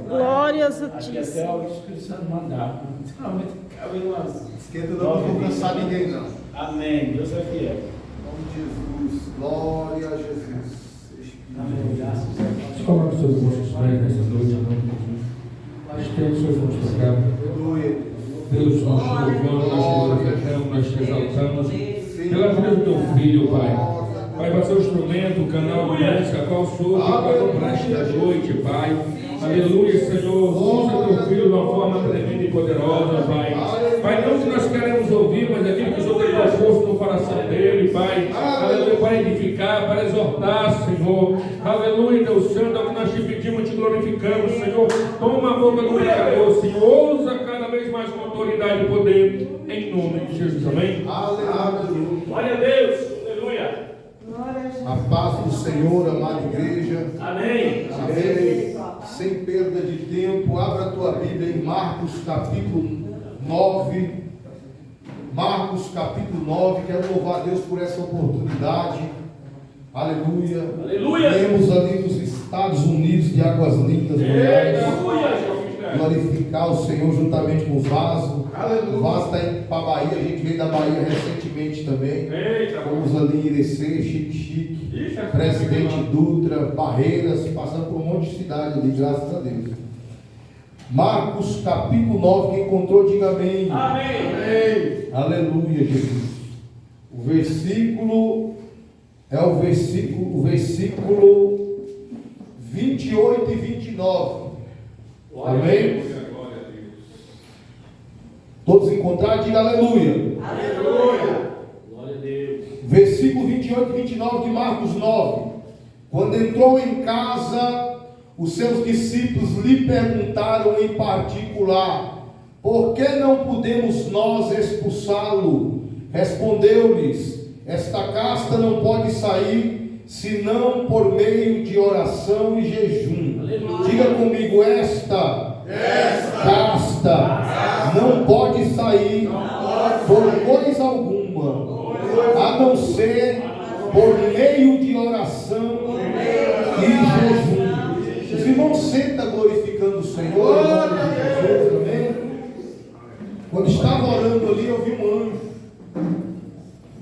Glórias a ti. Até o Espírito Santo mandar. Esquenta, não vou cansar ninguém, não. Amém. Deus é fiel. Em nome de Jesus. Glória a Jesus. Amém. Graças a Deus. Coloque os seus rostos pés nessa noite, em nome de Jesus. Estende os seus rostos para cá. Deus, nós te louvamos, nós te exaltamos, nós te exaltamos. Pela vida do teu filho, Pai. Pai, vai ser o instrumento, o canal de música, qual o Senhor preparou para esta noite, Pai. Aleluia, Senhor. Usa teu filho de uma forma tremenda e poderosa, Pai. Pai, não que nós queremos ouvir, mas aquilo que o Senhor tem proposto no coração dele, Pai. Aleluia, para edificar, para exortar, Senhor. Aleluia, Deus Santo, é o que nós te pedimos, te glorificamos, Senhor. Toma a boca do pecador, Senhor. Ousa cada vez mais com autoridade e poder, em nome de Jesus, amém? Aleluia. Glória a Deus. Aleluia. A paz do Senhor, amada igreja. Amém. Amém. Sem perda de tempo, abra a tua Bíblia em Marcos capítulo 9. Marcos capítulo 9. Quero louvar a Deus por essa oportunidade. Aleluia. Aleluia. Temos ali nos Estados Unidos de Águas Lindas, Goiás. Aleluia. Glorificar o Senhor juntamente com o Vaso. Aleluia. O Vaso está indo para a Bahia. A gente veio da Bahia recentemente também. Eita. Fomos ali em Irecê, Chique. Presidente Dutra, Barreiras, passando por um monte de cidade ali, graças a Deus. Marcos capítulo 9, quem encontrou, diga amém. Amém. Aleluia, Jesus. O versículo é o versículo 28 e 29. Amém? Todos encontraram, diga aleluia. Aleluia. Glória a Deus. Versículo 28 e 29 de Marcos 9. Quando entrou em casa, os seus discípulos lhe perguntaram em particular: por que não podemos nós expulsá-lo? Respondeu-lhes: esta casta não pode sair, senão por meio de oração e jejum. Aleluia. Diga comigo: esta casta não pode sair por coisa alguma, a não ser por meio de oração e jejum. Os irmãos sentam glorificando o Senhor, em nome de Jesus, amém? Quando estava orando ali, eu vi um anjo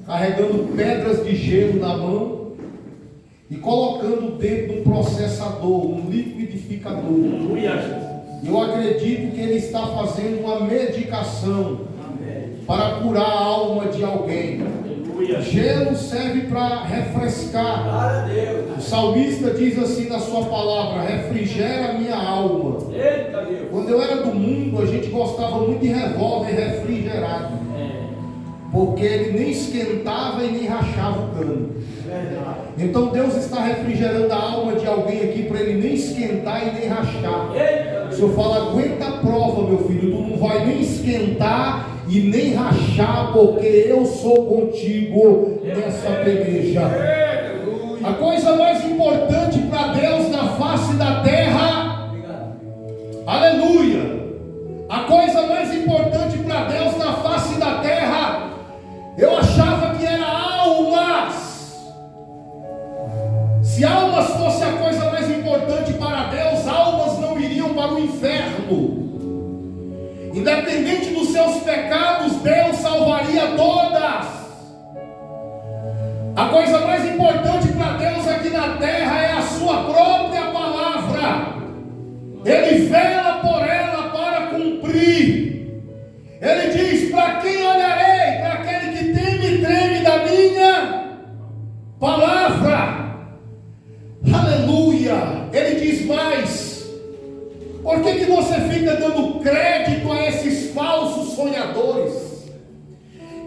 carregando pedras de gelo na mão e colocando dentro de um processador, um liquidificador. Eu acredito que ele está fazendo uma medicação para curar a alma de alguém. Gelo serve para refrescar. O salmista diz assim na sua palavra: refrigera a minha alma. Quando eu era do mundo, a gente gostava muito de revólver refrigerado, porque ele nem esquentava e nem rachava o cano. Então Deus está refrigerando a alma de alguém aqui para ele nem esquentar e nem rachar. O Senhor fala: aguenta a prova, meu filho, tu não vai nem esquentar e nem rachar, porque eu sou contigo nessa peleja. A coisa mais importante para Deus na face da terra, aleluia, a coisa mais importante para Deus na face da terra, eu achava que era almas. Se almas fosse a coisa mais importante para Deus, almas não iriam para o inferno. Independente dos seus pecados, Deus salvaria todas. A coisa mais importante para Deus aqui na terra é a sua própria palavra. Ele vela por ela para cumprir. Ele diz: para quem olharei? Para aquele que teme e treme da minha palavra. Aleluia. Ele diz mais: por que você fica dando crédito a esses falsos sonhadores,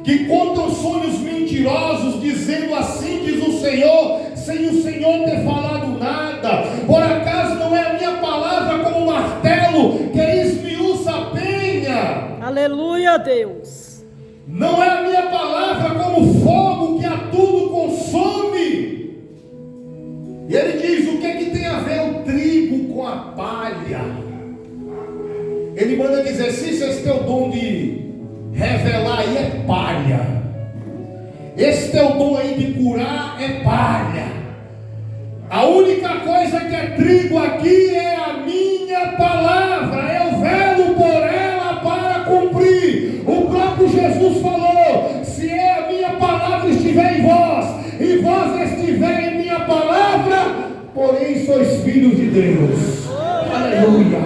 que contam sonhos mentirosos, dizendo assim diz o Senhor, sem o Senhor ter falado nada? Por acaso não é a minha palavra como martelo que esmiuça a penha? Aleluia, Deus. Não é a minha palavra como fogo que a tudo consome? E ele diz: o que tem a ver o trigo com a palha? Ele manda dizer: se esse teu dom de revelar aí é palha, esse teu dom aí de curar é palha, a única coisa que é trigo aqui é a minha Deus. Aleluia.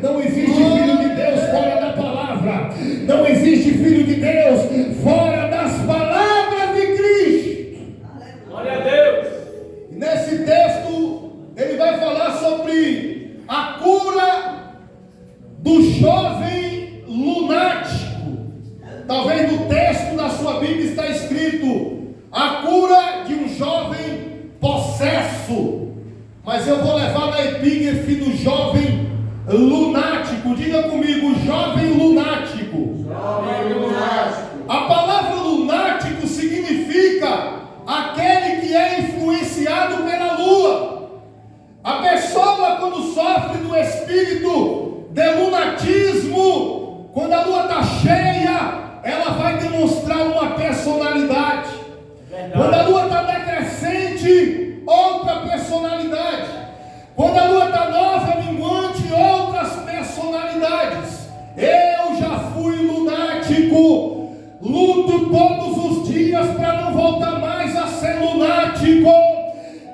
Não existe filho de Deus fora da palavra. Não existe filho de Deus fora das palavras de Cristo. Glória a Deus. E nesse texto, ele vai falar sobre a cura do jovem lunático. Talvez no texto da sua Bíblia está escrito a cura de um jovem possesso. Mas eu vou levar na epígrafe do jovem lunático. Diga comigo, jovem lunático. Jovem lunático. A palavra lunático significa aquele que é influenciado pela lua. A pessoa, quando sofre do espírito de lunatismo, quando a lua está cheia, ela vai demonstrar uma personalidade. Quando a lua está decrescente, outra personalidade. Quando a lua está nova, minguante, outras personalidades. Eu já fui lunático, luto todos os dias para não voltar mais a ser lunático.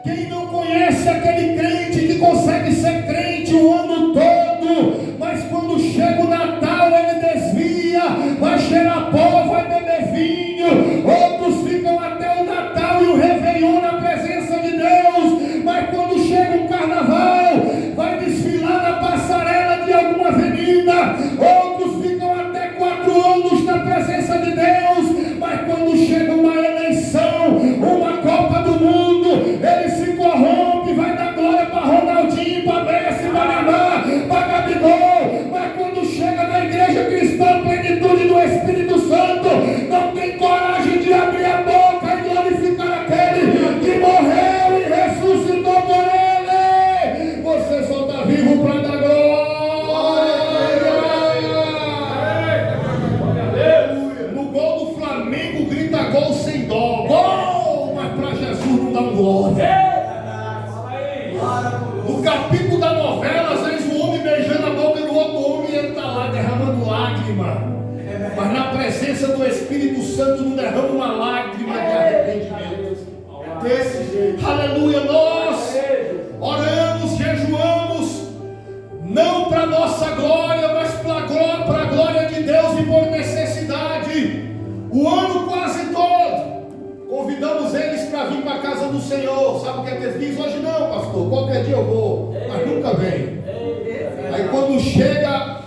Quem não conhece aquele crente que consegue ser crente o ano todo, mas quando chega o Natal ele desvia, vai cheirar pó, vai beber vinho. Outros ficam até o Natal e o Réveillon na presença de Deus, mas quando chega o Carnaval, vai desfilar na passarela de alguma avenida. Outros ficam até 4 anos na presença de Deus, mas quando chega uma eleição, uma Copa do Mundo, ele se corrompe, vai dar glória para Ronaldinho, para Messi, para Neymar, para Gabigol. Mas quando chega na igreja cristã, plenitude do Espírito Santo, não tem coragem de abrir a boca e glorificar aquele que morreu e ressuscitou por ele. Você só está vivo para dar glória. No gol do Flamengo grita gol sem dó. Gol, mas para Jesus não dá glória. No capítulo da novela, às vezes o homem beijando a boca do outro homem e ele está lá derramando lágrima. Mas na presença do Espírito Santo não derrama uma lágrima de arrependimento. Desse jeito. Aleluia. Nós oramos, jejuamos, não para nossa glória, mas para a glória de Deus e por necessidade. O ano quase todo. Convidamos eles para vir para a casa do Senhor. Sabe o que é que eles dizem? Hoje não, pastor, qualquer dia eu vou, mas nunca vem. Aí quando chega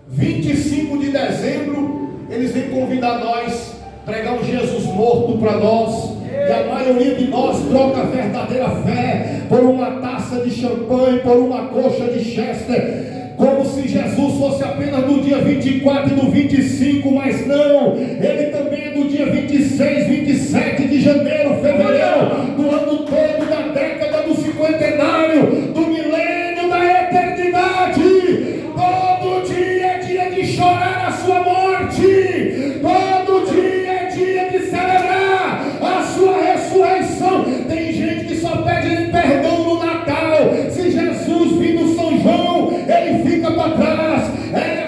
25 de dezembro, eles vêm convidar nós, pregar um Jesus morto para nós. E a maioria de nós troca a verdadeira fé por uma taça de champanhe, por uma coxa de Chester, como se Jesus fosse apenas no dia 24 e no 25, mas não, ele também é do dia 26, 27 de janeiro, fevereiro, do ano todo, da década do cinquentenário, do milênio, da eternidade. Todo dia é dia de chorar a sua morte, todo dia é dia de celebrar a sua ressurreição. Tem gente que só pede perdão no Natal. Se Jesus vir no São João, ele fica para trás.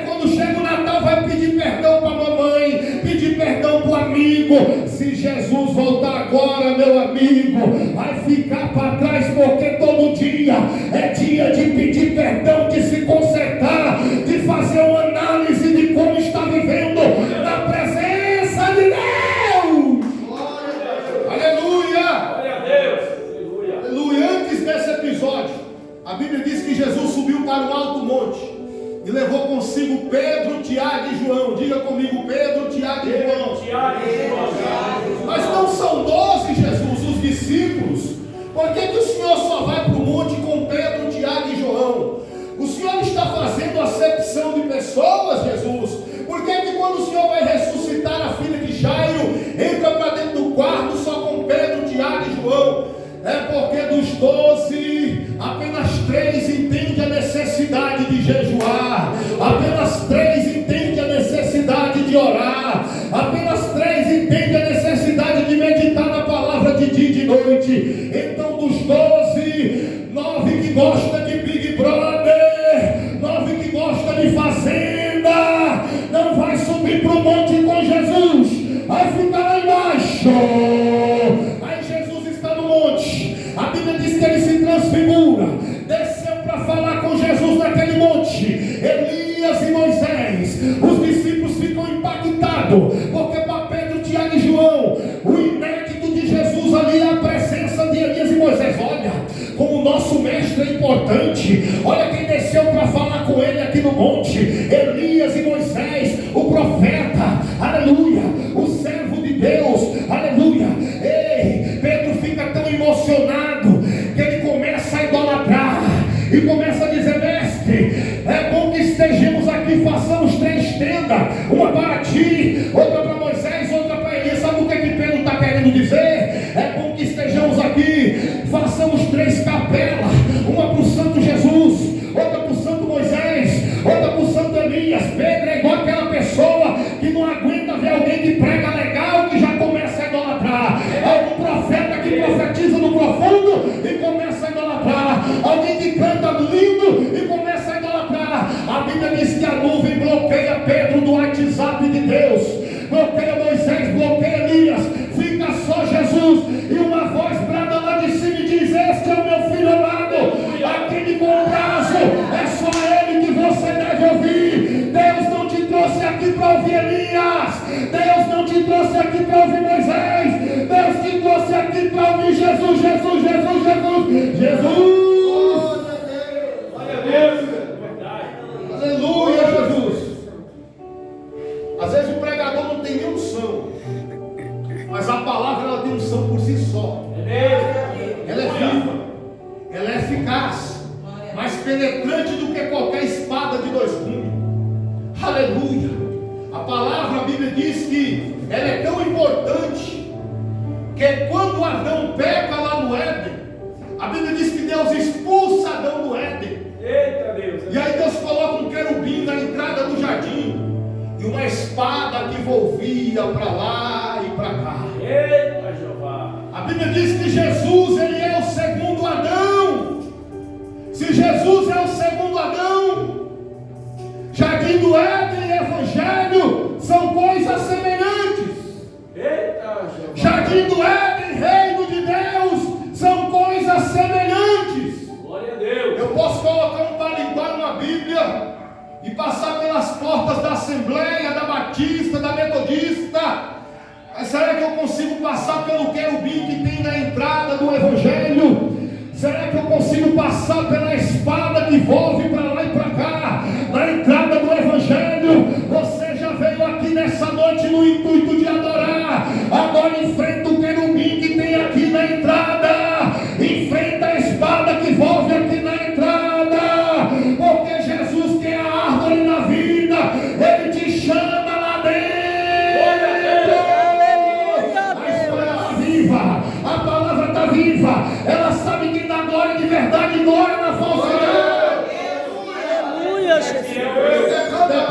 Quando chega o Natal, vai pedir perdão para a mamãe, pedir perdão para o amigo. Se Jesus voltar agora, meu amigo, vai ficar para trás, porque todo dia é dia de pedir perdão, de se consertar, de fazer uma análise de como está vivendo na presença de Deus. Aleluia! Glória a Deus. Aleluia. Aleluia. Antes desse episódio, a Bíblia diz que Jesus subiu para o alto monte e levou consigo Pedro, Tiago e João. Diga comigo, Pedro, Tiago e João. Tiago e João. Mas não são 12, Jesus, os discípulos. Por que o Senhor só vai para o monte com Pedro, Tiago e João? O Senhor está fazendo acepção de pessoas, Jesus. Por que quando o Senhor vai ressuscitar a filha de Jairo, entra para dentro do quarto só com Pedro, Tiago e João? É porque dos 12, apenas 3 entendem a necessidade de jejuar, apenas 3 entendem a necessidade de orar, apenas 3 entendem a necessidade de meditar na palavra de dia e de noite. Então dos 12, 9 que gostam de Big Brother, 9 que gostam de fazenda, não vai subir para o monte Os discípulos ficam impactados, porque para Pedro, Tiago e João, o inédito de Jesus ali é a presença de Elias e Moisés. Olha como o nosso mestre é importante. Olha quem desceu para falar com ele aqui no monte: Elias e Moisés, o profeta, aleluia, o servo de Deus, aleluia. Ei, Pedro fica tão emocionado que ele começa a idolatrar e começa a dizer: mestre, é bom que estejamos aqui, façamos 3 tendas, uma para ti, outra para Moisés, outra para Elias. Sabe o que Pedro está querendo dizer? É bom que estejamos aqui, façamos 3 capelas, uma para o santo Jesus, outra para o santo Moisés, outra para o santo Elias. Pedro é igual aquela pessoa que não aguenta ver alguém que prega legal, que já começa a idolatrar. Algum profeta que profetiza no profundo e começa a idolatrar. Alguém que canta lindo e começa a idolatrar. A Bíblia diz que a nuvem bloqueia Pedro do WhatsApp de Deus, bloqueia Moisés, bloqueia Elias, fica só Jesus. E uma voz brada lá de cima e diz: este é o meu filho amado, aquele com prazo, é só ele que você deve ouvir. Deus não te trouxe aqui para ouvir Elias, Deus não te trouxe aqui para ouvir Moisés, Deus te trouxe aqui para ouvir Jesus, Jesus, Jesus, Jesus, Jesus. Glória a Deus. Verdade. Aleluia, Jesus. Às vezes o pregador não tem nem unção, mas a palavra ela tem unção por si só. Ela é viva, ela é eficaz, mais penetrante do que qualquer espada de 2 gumes. Aleluia. A palavra, a Bíblia diz que ela é tão importante que quando Adão peca lá no Éden, a Bíblia diz que Deus expulsa Adão do Éden. Eita Deus. E aí Deus coloca um querubim na entrada do jardim e uma espada que volvia para lá e para cá. Eita Jeová. A Bíblia diz que Jesus, ele é o segundo Adão. Se Jesus é o segundo Adão, jardim do Éden e evangelho são coisas semelhantes. Eita Jeová. Jardim do Éden, reino de Deus, são coisas semelhantes. Glória a Deus. Eu posso colocar um talibã numa Bíblia e passar pelas portas da Assembleia, da Batista, da Metodista. Mas será que eu consigo passar pelo querubim que tem na entrada do Evangelho? Será que eu consigo passar pela espada que volve para lá e para cá, na entrada do Evangelho? Você já veio aqui nessa noite no intuito de adorar. Agora enfrenta o querubim que tem aqui na entrada. Enfrenta a espada que volve aqui na entrada. Porque Jesus, que é a árvore da vida, Ele te chama lá dentro. A palavra está viva, ela sabe que dá glória de verdade e glória na falsidade. Aleluia, Jesus. Depende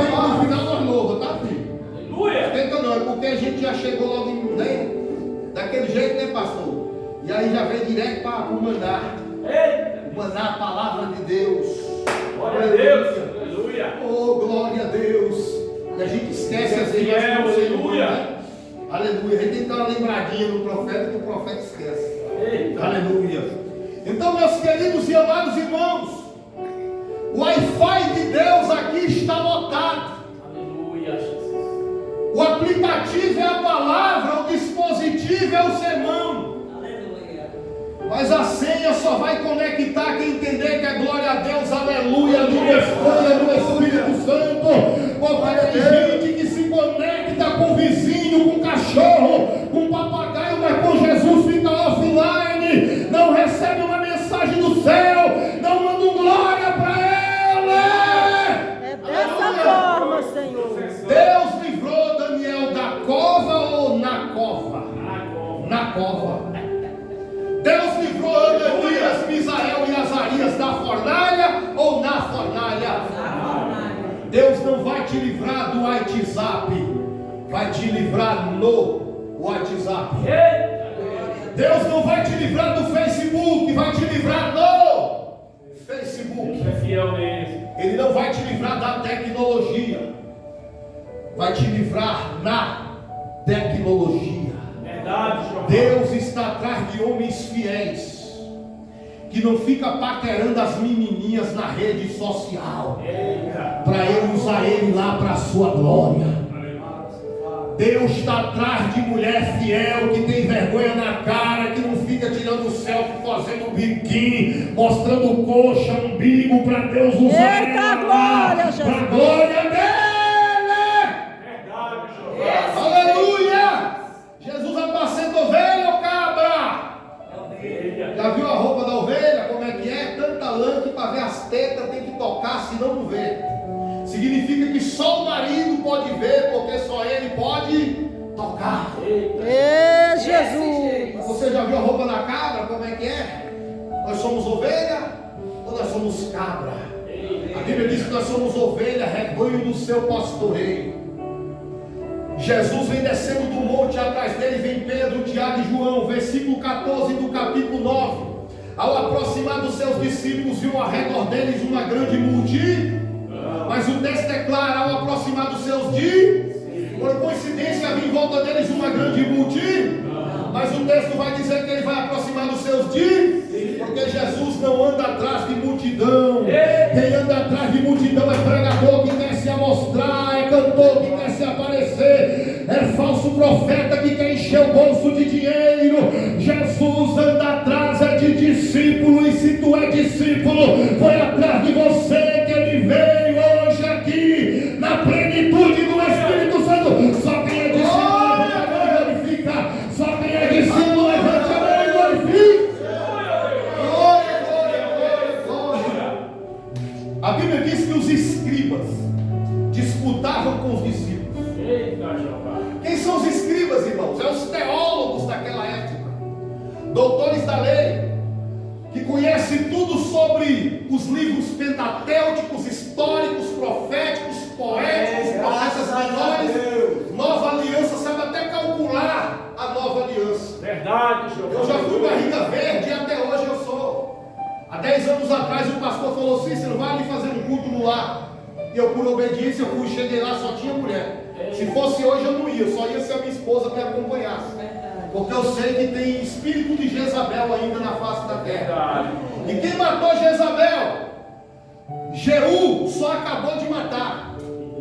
do final mais novo, tá, filho? Aleluia. Tenta não, é porque a gente já chegou logo né? Daquele jeito, né, pastor? E aí já vem direto para o maná. Eita. O maná, a palavra de Deus. Glória a Deus. Aleluia. Oh, glória a Deus. E a gente esquece às vezes. Aleluia. Né? Aleluia. A gente tem que dar uma lembradinha no profeta que o profeta esquece. Eita. Aleluia. Então, meus queridos e amados irmãos, o Wi-Fi de Deus aqui está lotado. Aleluia, Jesus. O aplicativo é a palavra, o dispositivo é o sermão. Aleluia. Mas a senha só vai conectar quem entender que é glória a Deus, aleluia, no Espanha, no Espírito Santo. Porque tem gente que se conecta com o vizinho, com o cachorro, com o papagaio, mas com Jesus fica offline, não recebe uma mensagem do céu, não manda um glória para ele. É dessa forma, Senhor. Deus livrou Daniel da cova ou na cova? Na cova. Deus livrou Ananias, Misael e Azarias da fornalha ou na fornalha? Deus não vai te livrar do WhatsApp, vai te livrar no WhatsApp. Deus não vai te livrar do Facebook, vai te livrar no Facebook. É fiel mesmo. Ele não vai te livrar da tecnologia, vai te livrar na tecnologia. Verdade, Jeová. Deus está atrás de homens fiéis, que não fica paquerando as menininhas na rede social, Eita. para ele usar ele lá para a sua glória. Deus está atrás de mulher fiel, que tem vergonha na cara, que não fica tirando selfie, fazendo biquinho, mostrando coxa, umbigo, para Deus usar Eita, ela glória, lá, Jesus. para a glória dele. Verdade, Jeová. Aleluia! Jesus apacenta ovelha ou cabra? Ovelha. Já viu a roupa da ovelha? Como é que é? Tanta lã que para ver as tetas tem que tocar, senão não vê. Significa que só o marido pode ver, porque só ele pode tocar. Ê, Jesus. Você já viu a roupa da cabra? Como é que é? Nós somos ovelha ou nós somos cabra? A Bíblia diz que nós somos ovelha, rebanho do seu pastoreio. Jesus vem descendo do monte, atrás dele vem Pedro, Tiago e João, versículo 14 do capítulo 9. Ao aproximar dos seus discípulos, viu ao redor deles uma grande multidão. Mas o texto é claro: ao aproximar dos seus discípulos, por coincidência havia em volta deles uma grande multidão. Mas o texto vai dizer que ele vai aproximar dos seus discípulos, porque Jesus não anda atrás de multidão. Quem anda atrás de multidão é pregador que quer se amostrar, é cantor que quer se aparecer, é falso profeta que quer encher o bolso de dinheiro. Jesus anda atrás é de discípulo, e se tu é discípulo, foi atrás de você que ele veio hoje aqui, na plenitude do Espírito Santo. Só quem é discípulo glorifica, só quem é discípulo levante a mão e glorifica. Glória. A Bíblia diz que os escribas disputavam com os discípulos. Eita, Jeová. Quem são os escribas, irmãos? É os teólogos daquela época, doutores da lei, que conhecem tudo sobre os livros pentatêuticos, históricos, proféticos, poéticos, profetas menores, nova aliança, sabe até calcular a nova aliança. Verdade, Jeová. Eu já fui barriga verde e até hoje eu sou. Há 10 anos atrás o pastor falou: Cícero, vai ali fazer um culto no lar. E eu, por obediência, eu fui, cheguei lá, só tinha mulher. Se fosse hoje eu não ia, só ia se a minha esposa me acompanhasse. Porque eu sei que tem espírito de Jezabel ainda na face da terra. Verdade. E quem matou Jezabel? Jeú só acabou de matar.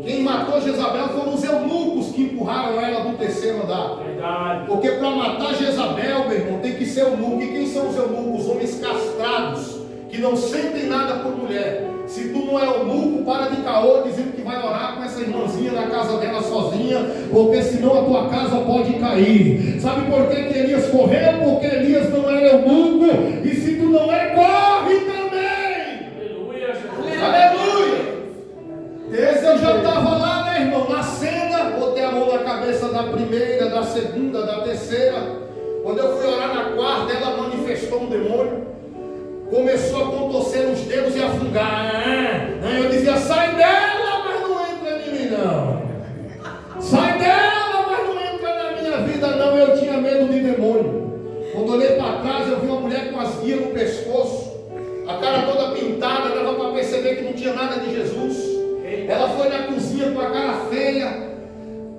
Quem matou Jezabel foram os eunucos que empurraram ela do terceiro andar. Verdade. Porque para matar Jezabel, meu irmão, tem que ser eunuco. E quem são os eunucos? Homens castrados, que não sentem nada por mulher. Se tu não é eunuco, para de caô dizendo que vai orar com essa irmãzinha na casa dela sozinha, porque senão a tua casa pode cair. Sabe por que Elias correu? Porque Elias não era eunuco. E se tu não é, corre também. Aleluia, Jesus. Aleluia. Esse eu já estava lá, né, irmão, na cena. Botei a mão na cabeça da primeira, da segunda, da terceira. Quando eu fui orar na quarta, ela manifestou um demônio. Começou a contorcer os dedos e a fungar. Eu dizia: sai dela, mas não entra em mim não. Sai dela, mas não entra na minha vida não. Eu tinha medo de demônio. Quando olhei para trás, eu vi uma mulher com as guias no pescoço, a cara toda pintada, dava para perceber que não tinha nada de Jesus. Ela foi na cozinha com a cara feia,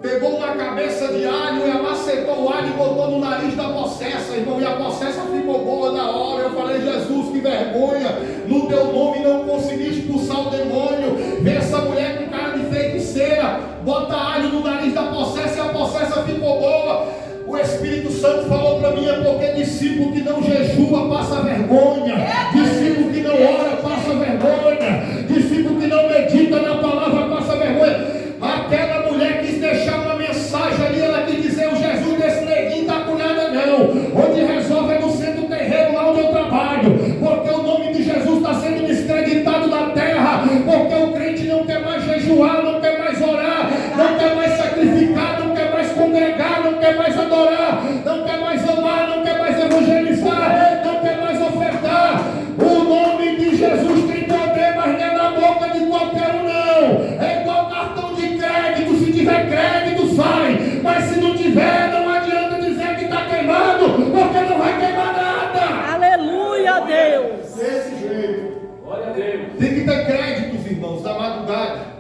pegou uma cabeça de alho e amacetou o alho e botou no nariz da possessa, irmão, e a possessa ficou boa na hora. Eu falei: Jesus, que vergonha, no teu nome não consegui expulsar o demônio. Vê essa mulher com cara de feiticeira, bota alho no nariz da possessa e a possessa ficou boa. O Espírito Santo falou para mim: é porque discípulo que não jejua passa vergonha, discípulo que não ora passa vergonha, discípulo que não medita na palavra passa vergonha. Aquela mulher quis deixar uma mensagem ali, ela quis dizer: o Jesus desse neguinho está com nada não. Onde resolve é no centro terreiro, lá onde eu trabalho, porque o nome de Jesus está sendo descreditado da terra, porque o crente não quer mais jejuar, não quer mais orar, não quer mais sacrificar, não quer mais congregar, não quer mais adorar, não quer mais amar, não quer mais evangelizar, não quer mais ofertar. O nome de Jesus tem poder, mas não é na boca de qualquer um não. É igual cartão de crédito: se tiver crédito sai, mas se não tiver, não adianta dizer que está queimado, porque não vai queimar nada. Aleluia, Deus. Desse jeito. Glória a Deus. Tem que ter créditos, irmãos, da madrugada.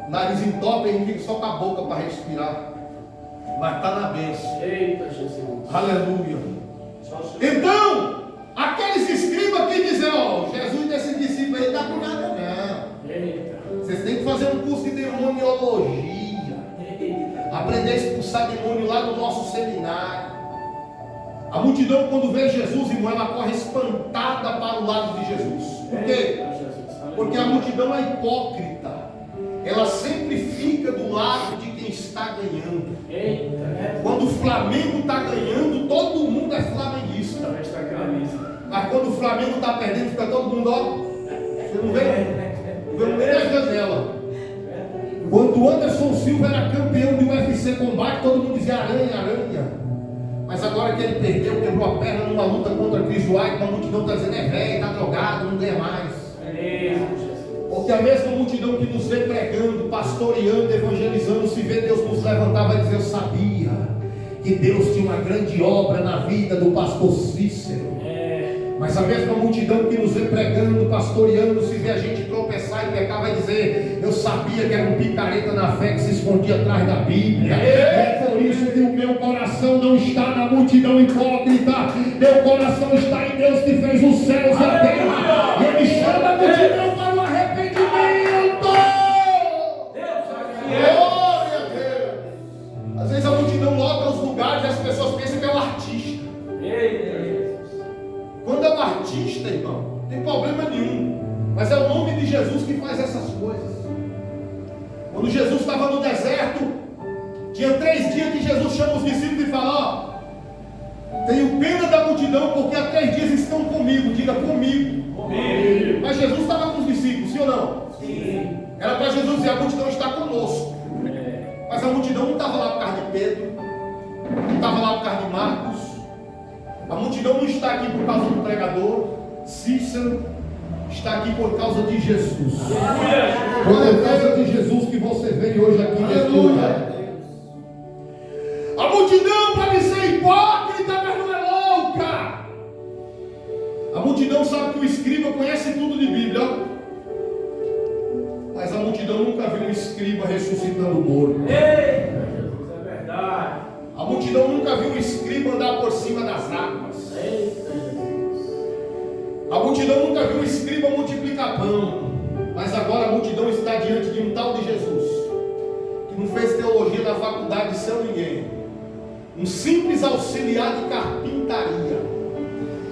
Nariz entope, a gente fica só com a boca para respirar, mas está na bênção. Eita, Jesus. Aleluia. Só o Senhor. Então, Aqueles escribas que dizem, ó, Jesus desse discípulo aí não dá por nada não. Vocês têm que fazer um curso de demoniologia. Aprender a expulsar demônio lá no nosso seminário. A multidão, quando vê Jesus, irmão, ela corre espantada para o lado de Jesus. Por quê? Porque a multidão é hipócrita. Ela sempre fica do lado de quem está ganhando. Quando o Flamengo está ganhando, todo mundo é flamenguista. Mas quando o Flamengo está perdendo, fica todo mundo, ó. Você não vê? Não vê nem a janela. Quando o Anderson Silva era campeão do UFC combate, todo mundo dizia aranha, aranha. Mas agora que ele perdeu, quebrou a perna numa luta contra Chris White, a multidão está dizendo, é velho, está drogado, não ganha mais. Porque a mesma multidão que nos vê pregando, pastoreando, evangelizando, se vê Deus nos levantar, vai dizer, eu sabia que Deus tinha uma grande obra na vida do pastor Cícero. Mas a mesma multidão que nos vê pregando, pastoreando, se vê a gente tropeçar e pecar, vai dizer, eu sabia que era um picareta na fé que se escondia atrás da Bíblia. É por isso que o meu coração não está na multidão hipócrita. Meu coração está em Deus que fez os céus e a terra. E Ele chama a multidão para o arrependimento. Glória a Deus. Às vezes a multidão lota os lugares e as pessoas pensam que é um artista. Quando é um artista, irmão, não tem problema nenhum. Mas é o nome de Jesus que faz essas coisas. Quando Jesus estava no deserto, tinha 3 dias que Jesus chama os discípulos e fala, ó, tenho pena da multidão, porque há 3 dias estão comigo. Diga comigo. Comigo. Mas Jesus estava com os discípulos, sim ou não? Sim. Era para Jesus dizer, a multidão está conosco. Mas a multidão não estava lá por causa de Pedro, não estava lá por causa de Marcos. A multidão não está aqui por causa do pregador. Cícero está aqui por causa de Jesus. Por causa de Jesus que você veio hoje aqui neste lugar. A multidão pode ser hipócrita, mas não é louca. A multidão sabe que o escriba conhece tudo de Bíblia. Mas a multidão nunca viu um escriba ressuscitando morto. A multidão nunca viu um escriba andar por cima das águas. A multidão nunca viu um escriba multiplicar pão. Mas agora a multidão está diante de um tal de Jesus, que não fez teologia na faculdade de São Ninguém. Um simples auxiliar de carpintaria,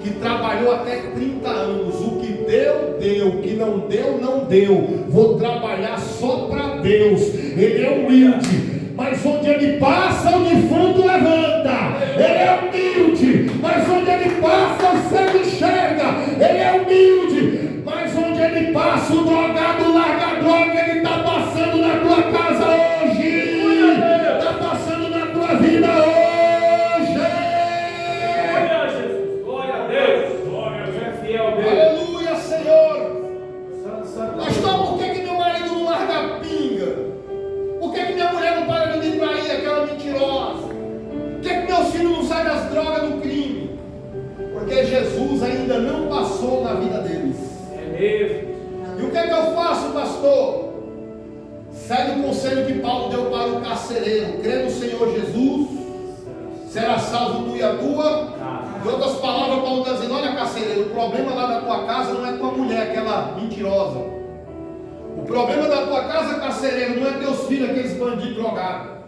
que trabalhou até 30 anos. O que deu, deu. O que não deu, não deu. Vou trabalhar só para Deus. Ele é humilde. Mas onde ele passa, o defunto levanta. Ele é humilde. Mas onde ele passa, o cego enxerga. Ele é humilde. Mas onde ele passa, o drogado larga a droga. Ele está passando na tua casa hoje. Está passando na tua vida hoje. Glória a Deus. Glória a Deus. É fiel a Deus. Aleluia, Senhor. Pastor, por que meu marido não larga a pinga? Por que minha mulher não para de me trair, aquela mentirosa? Por que meus filhos não saem das drogas do crime? Porque Jesus ainda não passou na vida deles. É mesmo. E o que é que eu faço, pastor? Segue o conselho que Paulo deu para o carcereiro: crê no Senhor Jesus, será salvo tu e a tua. Em outras palavras, Paulo está dizendo: olha, carcereiro, o problema lá da tua casa não é tua mulher, aquela mentirosa. O problema da tua casa, carcereiro, não é teus filhos, aqueles bandidos drogados.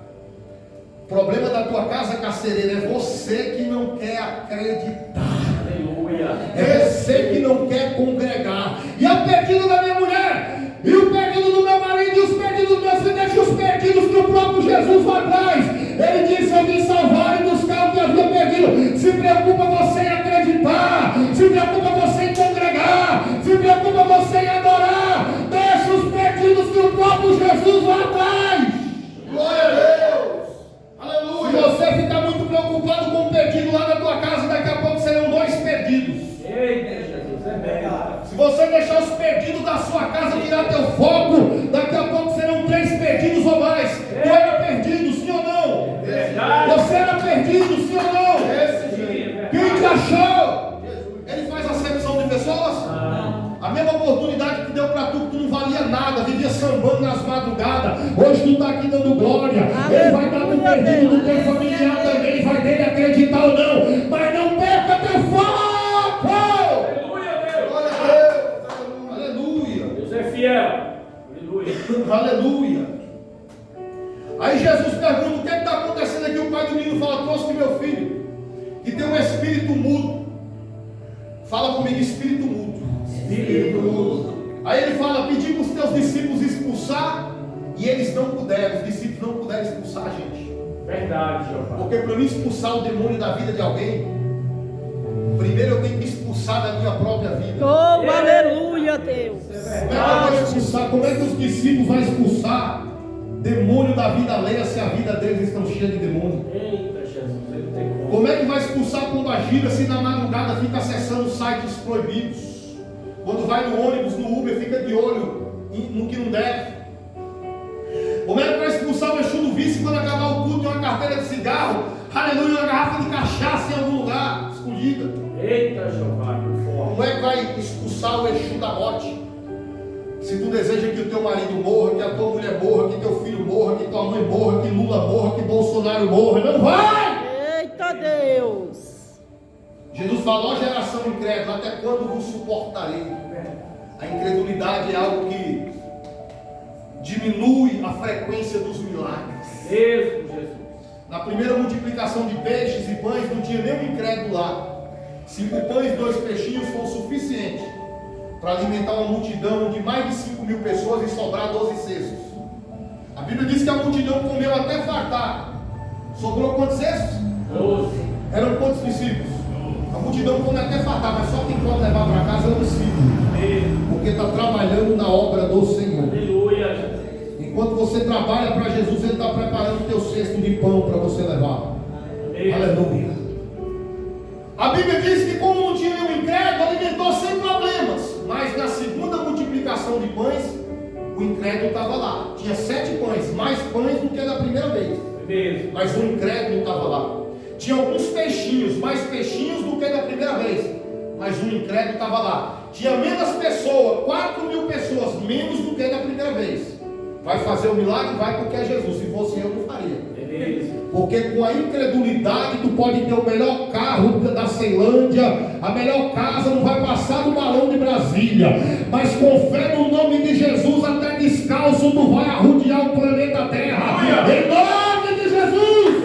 O problema da tua casa, carcereiro, é você que não quer acreditar. Aleluia. É você que não quer congregar. E o perdido da minha mulher, e o perdido do meu marido, e os perdidos dos meus filhos, deixa os perdidos que o próprio Jesus vai atrás. Ele disse: eu vim salvar e buscar o que havia perdido. Se preocupa você em acreditar, se preocupa você em congregar, se preocupa você em adorar. Deixa os perdidos que o próprio Jesus vai atrás. Glória a Deus. Aleluia. Se você ficar muito preocupado com o perdido lá na tua casa, daqui a pouco serão 2 perdidos. Eita, Jesus, é verdade. Se você deixar os perdidos da sua casa tirar teu foco, daqui a pouco serão 3 perdidos ou mais. Tu era perdido, sim ou não? Verdade. Você era perdido, sim ou não? Quem te achou? Ele faz acepção de pessoas? A mesma oportunidade que deu para tu, que tu não valia nada, vivia sambando nas madrugadas. Hoje tu está aqui dando glória. Ele vai dar pro perdido do teu familiar também, vai dele acreditar ou não. Mas não perca teu foco. fiel. Aleluia. Aleluia. Aí Jesus pergunta: o que está acontecendo aqui? O pai do menino fala: trouxe meu filho, que tem um espírito mudo. Fala comigo, espírito mudo. Espírito mudo. Aí ele fala: pedi para os teus discípulos expulsar, e eles não puderam. Os discípulos não puderam expulsar a gente. Verdade, Jeová. Porque para mim expulsar o demônio da vida de alguém, primeiro eu tenho que expulsar da minha própria vida. Oh, aleluia, Deus. Como é que eu vou expulsar? Como é que os discípulos vão expulsar demônio da vida alheia se a vida deles estão cheia de demônio? Eita, Jesus, ele tem como. Como é que vai expulsar pombagira se na madrugada fica acessando sites proibidos? Quando vai no ônibus, no Uber, fica de olho no que não deve? Como é que vai expulsar o Exu do vício quando acabar o culto e uma carteira de cigarro, aleluia, uma garrafa de cachaça em algum lugar escondida? Eita, Jeová, que forte. Como é que vai expulsar o Exu da morte? Se tu deseja que o teu marido morra, que a tua mulher morra, que teu filho morra, que tua mãe morra, que Lula morra, que Bolsonaro morra, não vai! Eita, Deus. Jesus falou: geração incrédula, até quando vos suportarei? A incredulidade é algo que diminui a frequência dos milagres. Mesmo, Jesus. Na primeira multiplicação de peixes e pães, não tinha nenhum incrédulo lá. 5 pães e 2 peixinhos foi o suficiente para alimentar uma multidão de mais de 5.000 pessoas e sobrar 12 cestos. A Bíblia diz que a multidão comeu até fartar. Sobrou quantos cestos? 12. Eram quantos discípulos? A multidão come até fartar, mas só quem pode levar para casa é o discípulo. Mesmo. Porque está trabalhando na obra do Senhor. Aleluia, Jesus. Enquanto você trabalha para Jesus, Ele está preparando o teu cesto de pão para você levar. Mesmo. Aleluia. A Bíblia diz que como não tinha nenhum incrédulo, alimentou sem problemas. Mas na segunda multiplicação de pães, o incrédulo estava lá. Tinha 7 pães, mais pães do que na primeira vez. Mesmo. Mas o incrédulo estava lá. Tinha alguns peixinhos, mais peixinhos do que da primeira vez. Mas o incrédulo estava lá. Tinha menos pessoas, 4.000 pessoas, menos do que da primeira vez. Vai fazer o milagre? Vai, porque é Jesus. Se fosse eu, não faria. Porque com a incredulidade tu pode ter o melhor carro da Ceilândia, a melhor casa, não vai passar do balão de Brasília, mas com fé no nome de Jesus, até descalço tu vai arrodear o planeta Terra. Em nome de Jesus!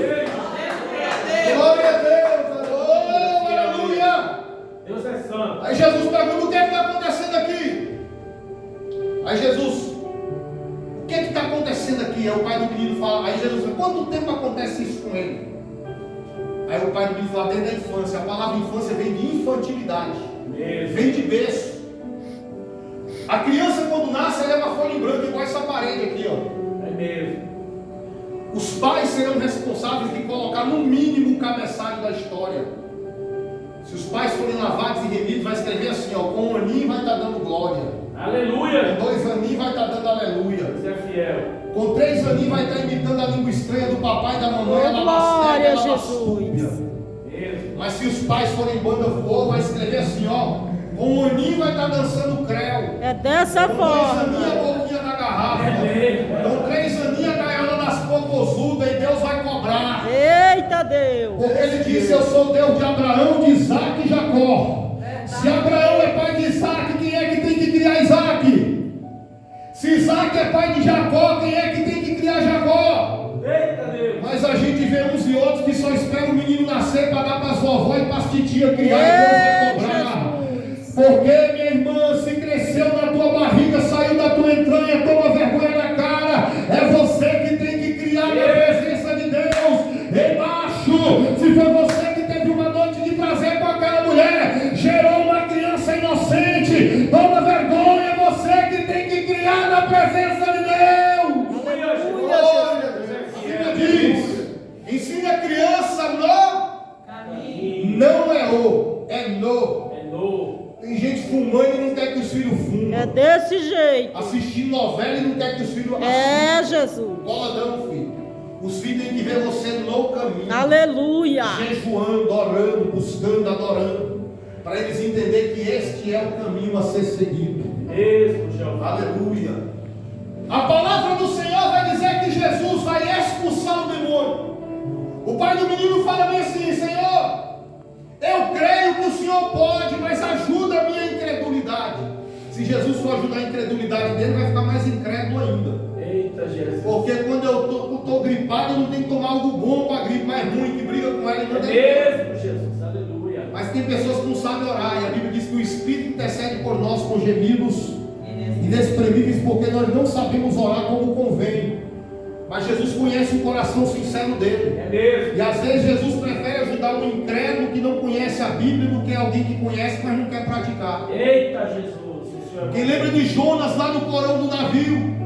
Glória a Deus! Oh, aleluia! Deus é santo. Aí Jesus pergunta: o que está acontecendo aqui? Aí Jesus: o que está acontecendo aqui? Aí o pai do menino fala. Aí Jesus fala: quanto tempo acontece isso com ele? Aí o pai do menino fala: desde a infância. A palavra infância vem de infantilidade. Mesmo. Vem de berço. A criança, quando nasce, ela é uma folha em branco, igual essa parede aqui, ó. É mesmo. Os pais serão responsáveis de colocar no mínimo o cabeçalho da história. Se os pais forem lavados e remidos, vai escrever assim, ó: com 1 aninho vai estar dando glória, Aleluia. com 2 aninhos vai estar dando aleluia, Você é fiel. com 3 aninhos vai estar imitando a língua estranha do papai e da mamãe. Oh, ela glória a ela Jesus. Mesmo. Mas se os pais forem banda voou, vai escrever assim, ó: com 1 aninho vai estar dançando creu, É dessa com 2 forma. aninhos a boquinha na garrafa, É mesmo. com 3 aninhos a gaiola das popozudas, e Deus vai cobrar. Eita, Deus. Porque ele disse: eu sou Deus de Abraão, de Isaac e Jacó. Se Abraão é pai de Isaac, quem é que tem que criar Isaac? Se Isaac é pai de Jacó, quem é que tem que criar Jacó? Eita, Deus. Mas a gente vê uns e outros que só esperam o menino nascer para dar para as vovó e para as titias criar, e Deus vai cobrar. Porque, minha irmã, se cresceu na tua barriga, saiu da tua entranha, toma vergonha na cara. É você que tem que criar na presença de Deus. Embaixo, se foi você que teve uma noite de prazer com aquela mulher, gerou uma criança inocente, toma vergonha. É você que tem que criar na presença de Deus. Aleluia. A Bíblia diz: ensine a criança no caminho. Não é o, é no. É novo. Tem gente fumando e não quer que os filhos fumem. É desse jeito. Assistindo novela e não quer que os filhos É, assistam. Jesus. Boladão, filho. Os filhos têm que ver você no caminho. Aleluia. Jejuando, orando, buscando, adorando. Para eles entenderem que este é o caminho a ser seguido. Mesmo, Jeová. Aleluia. A palavra do Senhor vai dizer que Jesus vai expulsar o demônio. O pai do menino fala bem assim: Senhor, eu creio que o Senhor pode, mas ajuda a minha incredulidade. Se Jesus for ajudar a incredulidade dele, vai ficar mais incrédulo ainda. Eita, Jesus. Porque quando eu estou gripado, eu não tenho que tomar algo bom para a gripe mais ruim, que briga com ela e manda É mesmo, Jesus. Aleluia. Mas tem pessoas que não sabem orar, e a Bíblia diz que o Espírito intercede por nós com gemidos inexprimíveis, porque nós não sabemos orar como convém. Mas Jesus conhece o coração sincero dele. É mesmo. E às vezes Jesus prefere ajudar um incrédulo que não conhece a Bíblia do que alguém que conhece, mas não quer praticar. Eita, Jesus. Quem lembra de Jonas lá no porão do navio?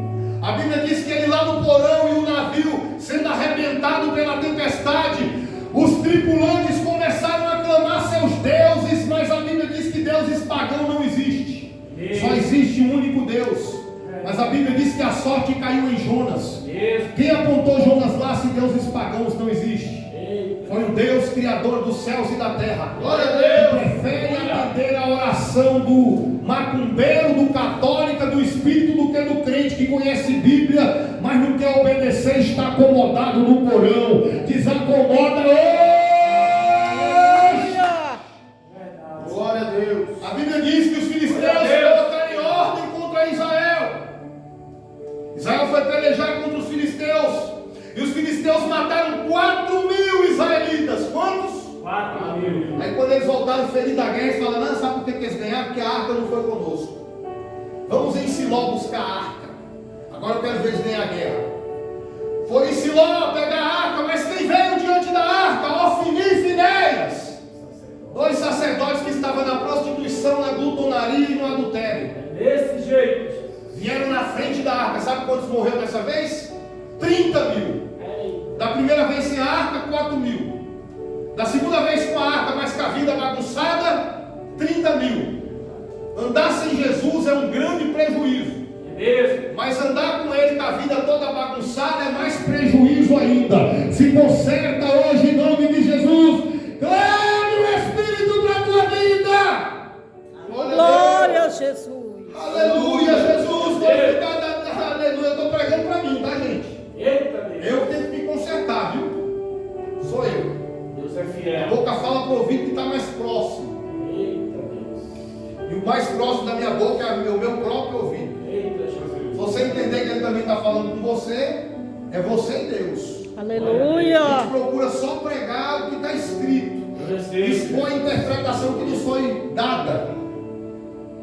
A Bíblia diz que ele lá no porão e o navio sendo arrebentado pela tempestade, os tripulantes começaram a clamar seus deuses, mas a Bíblia diz que deuses pagãos não existe. Só existe um único Deus. Mas a Bíblia diz que a sorte caiu em Jonas. Quem apontou Jonas lá se deuses pagãos não existe? Foi o Deus criador dos céus e da terra. Glória a Deus. Prefere atender a oração do macumbeiro, do católico, do espírito, do que do crente que conhece Bíblia, mas não quer obedecer, está acomodado no porão. Desacomoda hoje. Glória a Deus. A Bíblia diz que os filisteus colocaram em ordem contra Israel. Israel foi pelejar contra os filisteus. E os filisteus mataram 4.000 israelitas. Quantos? 4.000. Aí quando eles voltaram feridos da guerra, eles falaram: não, sabe por que eles ganharam? Porque a arca não foi conosco. Vamos em Siló buscar a arca. Agora eu quero ver eles ganhar a guerra. Foram em Siló pegar a arca, mas quem veio diante da arca? Ofni e Finéias, 2 sacerdotes que estavam na prostituição, na glutonaria e no adultério. Desse jeito. Vieram na frente da arca. Sabe quantos morreram dessa vez? 30.000. Da primeira vez sem a arca, 4.000. Da segunda vez com a arca, mas com a vida bagunçada, 30.000. Andar sem Jesus é um grande prejuízo. Mas andar com Ele com a vida toda bagunçada é mais prejuízo ainda. Se conserta hoje em nome de Jesus. Clame o Espírito para a tua vida. Glória a Jesus. Aleluia, Jesus. Glorificado. Aleluia. Eu estou pregando para mim, tá, gente? Eita, Deus. Eu tenho que me consertar, viu? Sou eu. Deus é A fiel. boca fala para o ouvido que está mais próximo. Eita, Deus. E o mais próximo da minha boca é o meu próprio ouvido. Eita, Jesus. Se você entender que Ele também está falando com você, é você e Deus. A Aleluia. gente procura só pregar o que está escrito. Eu recebo. Expõe a interpretação que nos foi dada.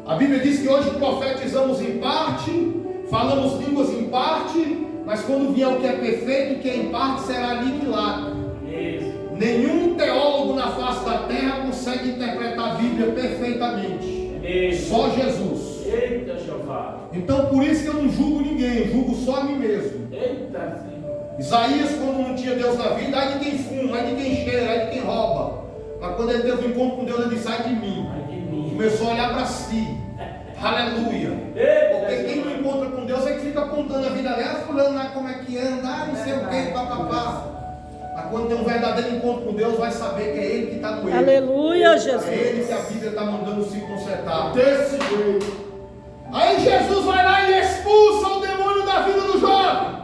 A Bíblia diz que hoje profetizamos em parte, falamos línguas em parte, mas quando vier o que é perfeito, o que é em parte será aniquilado. Isso. Nenhum teólogo na face da terra consegue interpretar a Bíblia perfeitamente. Isso. Só Jesus. Eita, Jeová. Então por isso que eu não julgo ninguém, eu julgo só a mim mesmo. Eita, Senhor. Isaías, quando não tinha Deus na vida, ai de quem fuma, ai de quem cheira, ai de quem rouba. Mas quando ele teve um encontro com Deus, ele disse: ai de mim. Ai de mim. Começou a olhar para si. Aleluia. Eita, Porque quem não encontra com Deus é que fica apontando a vida dele. Ah, fulano lá como é que anda, ah, não sei o que, papapá. Mas quando tem um verdadeiro encontro com Deus, vai saber que é Ele que está doendo. Aleluia, É Ele Jesus. que a Bíblia está mandando se consertar. Desse jeito. Aí Jesus vai lá e expulsa o demônio da vida do jovem.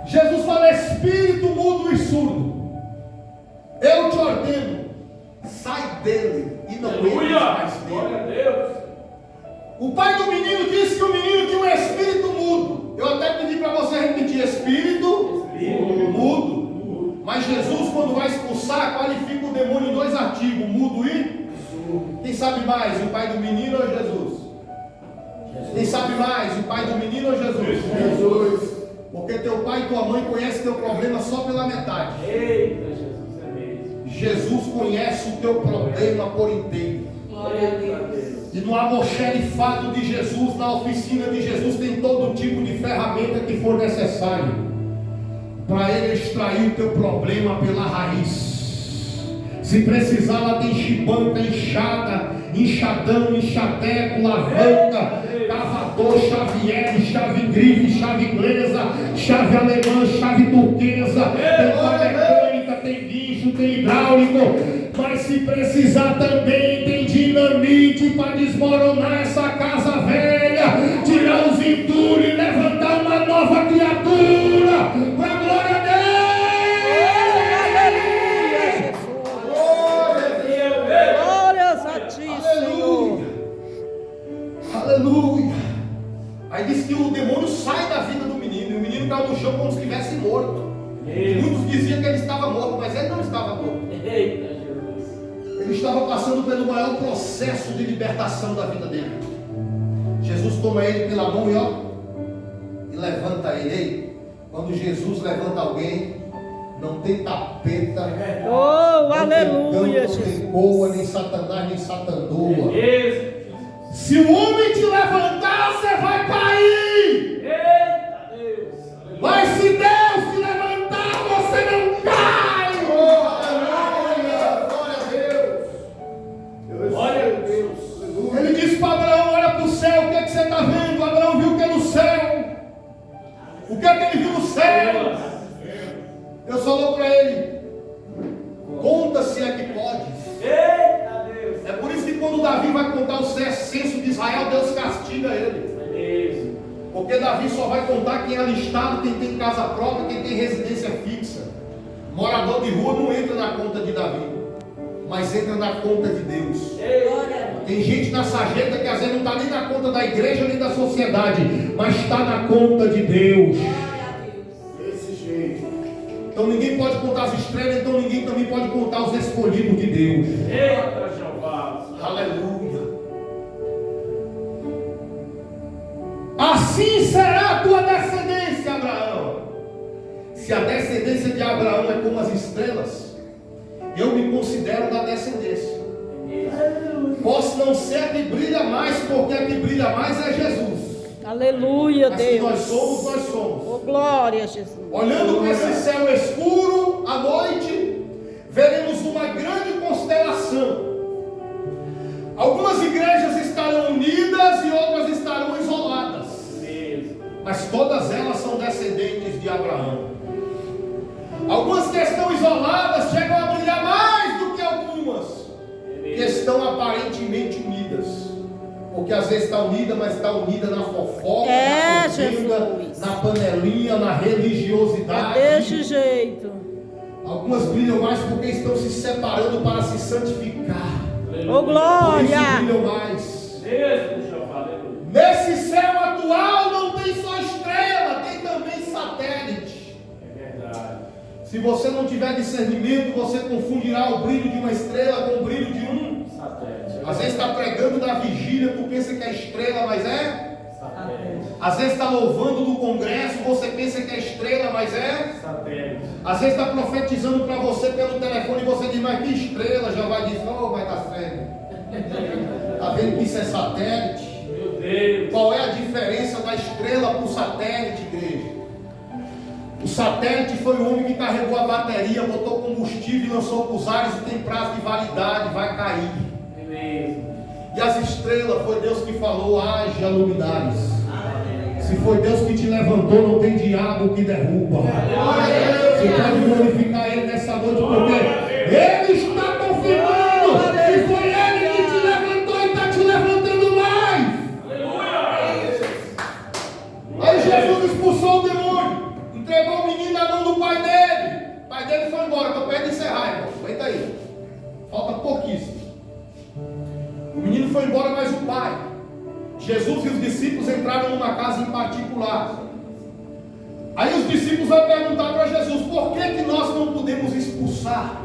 Jesus fala: espírito mudo e surdo, eu te ordeno, sai dele e não entres Aleluia. mais Glória nele. a Deus. O pai do menino disse que o menino tinha um espírito mudo. Eu até pedi para você repetir: espírito mudo. Mas Jesus, quando vai expulsar, qualifica o demônio em 2 artigos: mudo e surdo. Quem sabe mais, o pai do menino ou Jesus? Quem sabe mais, o pai do menino ou Jesus? Jesus. Porque teu pai e tua mãe conhecem teu problema só pela metade. Eita, Jesus é mesmo. Jesus conhece o teu problema por inteiro. Eita, Deus. E no almoxerifado de Jesus, na oficina de Jesus, tem todo tipo de ferramenta que for necessário para Ele extrair o teu problema pela raiz. Se precisar, lá tem chibanca, enxada, enxadão, enxadeco, alavanca, cavador, chaviere, chave grife, chave inglesa, chave alemã, chave turquesa, tem uma mecânica, tem guincho, tem hidráulico. Mas se precisar também tem dinamite para desmoronar essa casa velha, tirar os entulhos e levantar uma nova criatura, para a glória dele. Aleluia, Jesus. Glórias a ti, Senhor. Aleluia. Aí diz que o demônio sai da vida do menino, e o menino caiu no chão como se estivesse morto. Muitos diziam que ele estava morto, mas ele não estava morto. Eita, Jesus. Ele estava passando pelo maior processo de libertação da vida dele. Jesus toma ele pela mão e levanta ele. Ei, quando Jesus levanta alguém, não tem tapeta, Oh, não aleluia, tem canto, Jesus. nem boa, nem satanás, nem satandoa. Jesus. Se o homem te levantar, você vai cair. Eita, Deus. Aleluia. Mas se Deus te levantar, você não cai. Oh, aleluia. Glória a Deus. Glória a Deus. Ele disse para Abraão: olha para o céu, o que é que você está vendo? Abraão viu o que é no céu. O que é que ele viu no céu? Deus falou para ele: conta se é que pode. Eita, Deus. É por isso que quando Davi vai contar o censo de Israel, Deus castiga ele. Deus. Porque Davi só vai contar quem é alistado, quem tem casa própria, quem tem residência fixa. Morador de rua não entra na conta de Davi, mas entra na conta de Deus. Tem gente na sarjeta que às vezes não está nem na conta da igreja nem da sociedade, mas está na conta de Deus. Desse jeito. Então ninguém pode contar as estrelas, então ninguém também pode contar os escolhidos de Deus. Eita, Jeová. Aleluia. Assim será a tua descendência, Abraão. Se a descendência de Abraão é como as estrelas, eu me considero da descendência. Posso não ser a que brilha mais, porque a que brilha mais é Jesus. Aleluia, Mas se nós Deus. somos, nós somos. Oh, glória, Jesus. Olhando para esse céu escuro à noite, veremos uma grande constelação. Algumas igrejas estarão unidas e outras estarão isoladas, mas todas elas são descendentes de Abraão. Algumas que estão isoladas chegam a brilhar mais do que algumas que estão aparentemente unidas. Porque às vezes está unida, mas está unida na fofoca, na contenda, Jesus. na panelinha, na religiosidade. É desse jeito. Algumas brilham mais porque estão se separando para se santificar. Oh, Por glória. isso brilham mais. Deus, Jeová. Aleluia. Nesse céu atual não tem só estrela, tem também satélite. É verdade. Se você não tiver discernimento, você confundirá o brilho de uma estrela com o brilho de um. Satélite. Às vezes está pregando na vigília, tu pensa que é estrela, mas é. Satélite. Às vezes está louvando no congresso, você pensa que é estrela, mas é. Satélite. Às vezes está profetizando para você pelo telefone e você diz: mas que estrela? Já vai dizer: oh, vai dar certo. Está vendo que isso é satélite? Meu Deus. Qual é a diferença da estrela para o satélite, igreja? O satélite foi o homem que carregou a bateria, botou combustível e lançou para os ares e tem prazo de validade, vai cair. E as estrelas foi Deus que falou: haja luminares. Se foi Deus que te levantou, não tem diabo que derruba. Você pode glorificar Ele nessa noite, porque Ele está confirmando que foi Ele que te levantou e está te levantando mais. Aí Jesus expulsou o demônio, entregou o menino na mão do pai dele. O pai dele foi embora. Estou perto de encerrar, irmão. Aguenta aí. Falta pouquíssimo. O menino foi embora, mas o pai. Jesus e os discípulos entraram numa casa em particular. Aí os discípulos vão perguntar para Jesus: por que nós não podemos expulsar?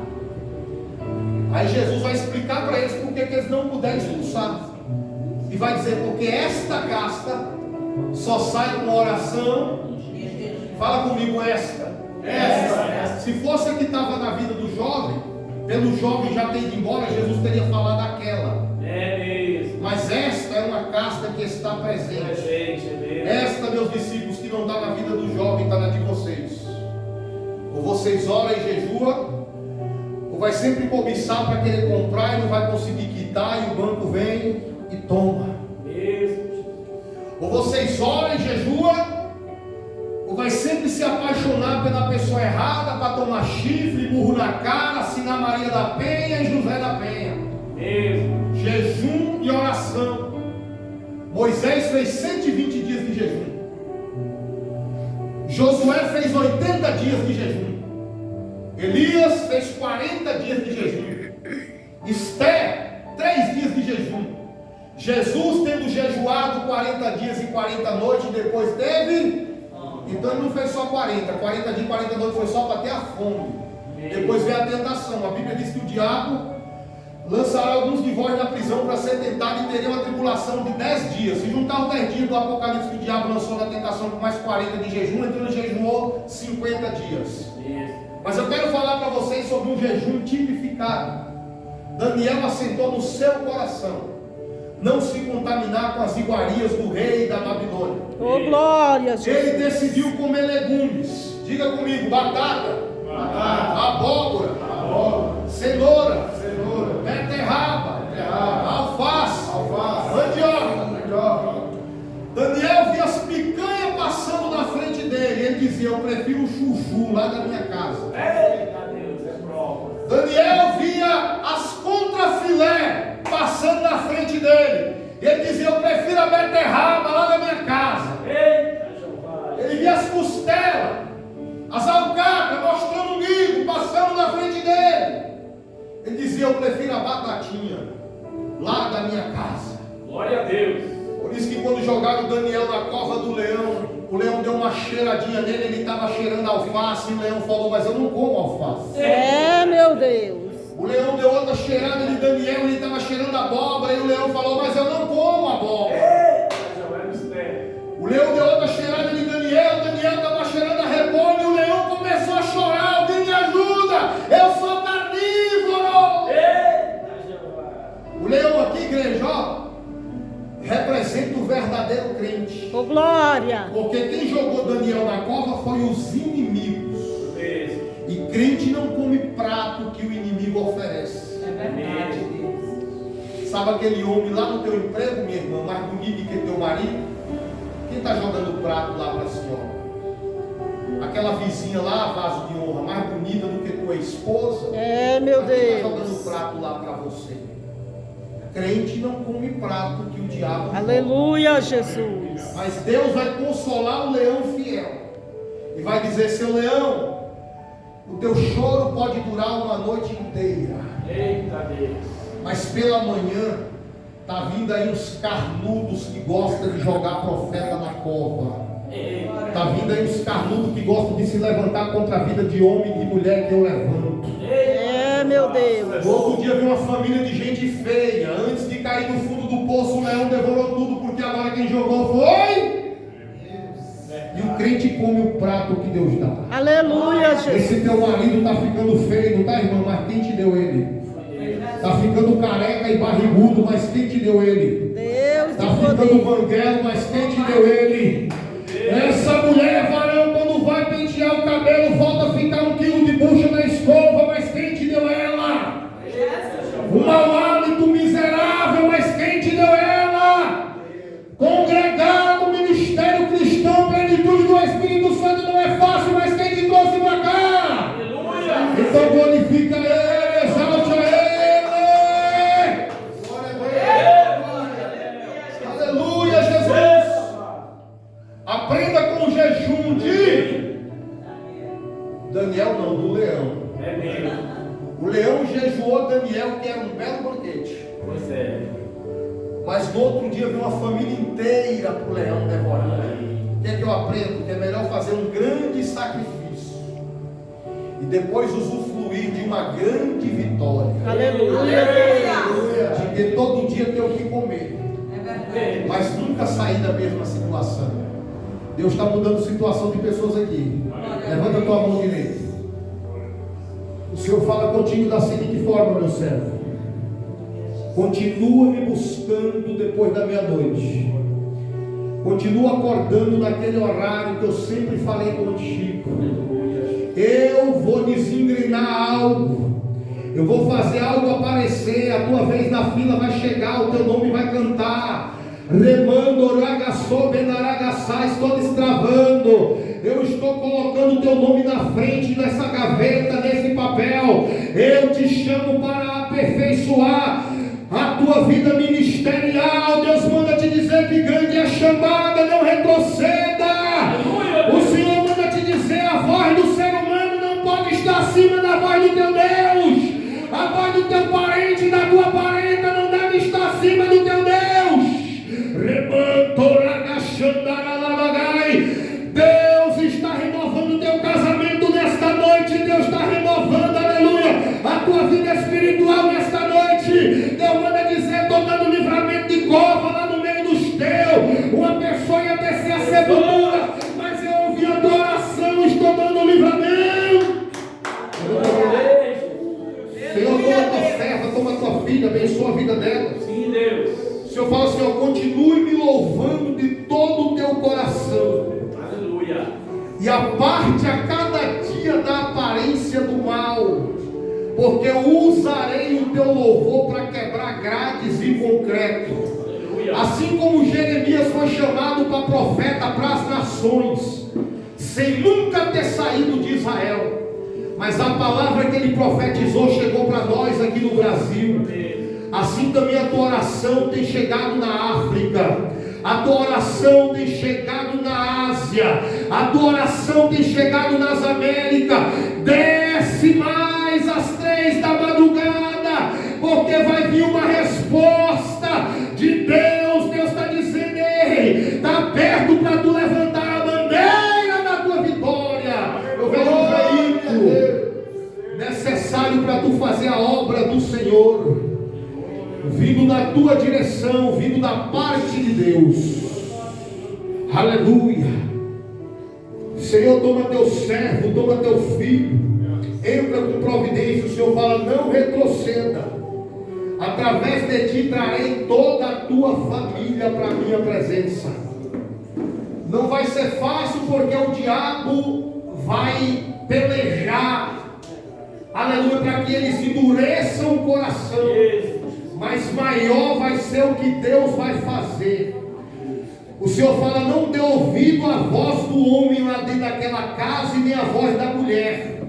Aí Jesus vai explicar para eles por que eles não puderam expulsar. E vai dizer: porque esta casta só sai com oração. Fala comigo, esta. Se fosse a que estava na vida do jovem, pelo jovem já ter ido embora, Jesus teria falado aquela. Mas esta é uma casta que está presente. Esta, meus discípulos, que não está na vida do jovem, está na de vocês. Ou vocês oram e jejuam, ou vai sempre cobiçar para querer comprar e não vai conseguir quitar, e o banco vem e toma. Ou vocês oram e jejuam, ou vai sempre se apaixonar pela pessoa errada para tomar chifre, burro na cara, assinar Maria da Penha e José da Penha. Jejum e oração. Moisés fez 120 dias de jejum. Josué fez 80 dias de jejum. Elias fez 40 dias de jejum. Esther, 3 dias de jejum. Jesus, tendo jejuado 40 dias e 40 noites, e depois teve. Então ele não fez só 40 dias e 40 noites foi só para ter a fome. Depois veio a tentação. A Bíblia diz que o diabo lançará alguns de vós na prisão para ser tentado e teria uma tribulação de 10 dias. Se juntar os 10 dias do Apocalipse que o diabo lançou na tentação com mais 40 de jejum, então ele jejuou 50 dias. Mas eu quero falar para vocês sobre um jejum tipificado. Daniel assentou no seu coração não se contaminar com as iguarias do rei da Babilônia. Oh, glória, Jesus. Ele decidiu comer legumes. Diga comigo: batata, abóbora, cenoura, beterraba, alface, mandioca. Daniel via as picanhas passando na frente dele. Ele dizia: eu prefiro o chuchu lá da minha casa. Daniel via as contrafilé passando na frente dele. Ele dizia: eu prefiro a beterraba lá da minha casa. Ele via as costelas, as alcatras mostrando o milho passando na frente dele. Ele dizia: eu prefiro a batatinha lá da minha casa. Glória a Deus. Por isso que quando jogaram Daniel na cova do leão, o leão deu uma cheiradinha nele, ele estava cheirando alface, e o leão falou: mas eu não como alface. É, meu Deus. O leão deu outra cheirada de Daniel, ele estava cheirando abóbora, e o leão falou: mas eu não como abóbora. O leão deu outra cheirada de Daniel estava cheirando a repolho, e o leão começou a chorar: alguém me ajuda, eu sou carnívoro. O leão aqui, igreja, ó, representa o verdadeiro crente. Oh, glória. Porque quem jogou Daniel na cova foi os inimigos. E crente não come prato que o inimigo oferece. É verdade, Deus. Sabe aquele homem lá no teu emprego, minha irmã, mais bonito que teu marido? Quem está jogando prato lá para a senhora? Aquela vizinha lá, vaso de honra, mais bonita do que tua esposa? É, meu Quem está Deus. jogando prato lá para você? Crente não come prato que o diabo Aleluia, Jesus. Mas Deus vai consolar o leão fiel. E vai dizer: seu leão, o teu choro pode durar uma noite inteira. Eita Deus. Mas pela manhã, está vindo aí uns carnudos que gostam de jogar profeta na cova. Está vindo aí uns carnudos que gostam de se levantar contra a vida de homem e de mulher que eu levanto. É, meu Deus. No outro dia vi uma família de gente feia. Antes de cair no fundo do poço, o leão devorou tudo, porque agora quem jogou foi. E o crente come o prato que Deus dá. Aleluia, Jesus. Esse teu marido está ficando feio, não está, irmão? Mas quem te deu ele? Está ficando careca e barrigudo, mas quem te deu ele? Deus Está de ficando poder. banguelo, mas quem te deu ele? Essa mulher, varão, quando vai pentear o cabelo, volta a ficar 1 quilo de bucha na escova, mas quem te deu ela? O mau hálito miserável, mas quem te deu ela? Congregado, ministério cristão, plenitude do Espírito Santo não é fácil, mas quem te trouxe para cá? Então glorifica ele, exalte a ele. Aleluia, Jesus. Aprenda com o jejum de Daniel, não, do leão. É mesmo. O leão jejuou Daniel, que era um belo banquete. Pois é. Mas no outro dia veio uma família inteira para o leão devorar. O que é que eu aprendo? Que é melhor fazer um grande sacrifício e depois usufruir de uma grande vitória. Aleluia, Deus. De que todo dia ter o que comer, É verdade. mas nunca sair da mesma situação. Deus está mudando a situação de pessoas aqui. Levanta a tua mão direita. O Senhor fala contigo da seguinte forma, meu servo: continua me buscando depois da meia-noite. Continua acordando naquele horário que eu sempre falei contigo. Eu vou desengrenar algo. Eu vou fazer algo aparecer. A tua vez na fila vai chegar. O teu nome vai cantar. Remando, oragaçou, benaragaçá. Estou destravando. Eu estou colocando o teu nome na frente dessa gaveta, nesse papel. Eu te chamo para aperfeiçoar a tua vida ministerial. Deus manda te dizer que grande é a chamada, não retroceda. O Senhor manda te dizer: a voz do ser humano não pode estar acima da voz do teu Deus. A voz do teu parente, da tua parenta não deve estar acima do teu Deus. Rebanto, sepultura, mas eu ouvi a tua oração, estou dando livramento. Senhor, toma a tua serva, toma a tua filha, abençoa a vida dela. Sim, Deus. O Senhor fala, Senhor, continue me louvando de todo o teu coração. Aleluia. E aparte a cada dia da aparência do mal, porque eu usarei o teu louvor para quebrar grades em concreto. Aleluia. Assim como Jeremias foi chamado para profeta para as nações, sem nunca ter saído de Israel, mas a palavra que ele profetizou chegou para nós aqui no Brasil. Assim também a tua oração tem chegado na África, a tua oração tem chegado na Ásia, a tua oração tem chegado nas Américas. Desce mais às 3 da madrugada, porque vai vir uma resposta de Deus. Deus está dizendo, ei, está perto para tu levantar a bandeira da tua vitória. Eu vejo um veículo necessário para tu fazer a obra do Senhor, vindo na tua direção, vindo da parte de Deus. Aleluia. Senhor, toma teu servo, toma teu filho, entra com providência. O Senhor fala, não retroceda, através de ti trarei toda a tua família para a minha presença. Não vai ser fácil, porque o diabo vai pelejar, aleluia, para que eles endureçam o coração, mas maior vai ser o que Deus vai fazer. O Senhor fala, não dê ouvido à voz do homem lá dentro daquela casa, e nem à voz da mulher.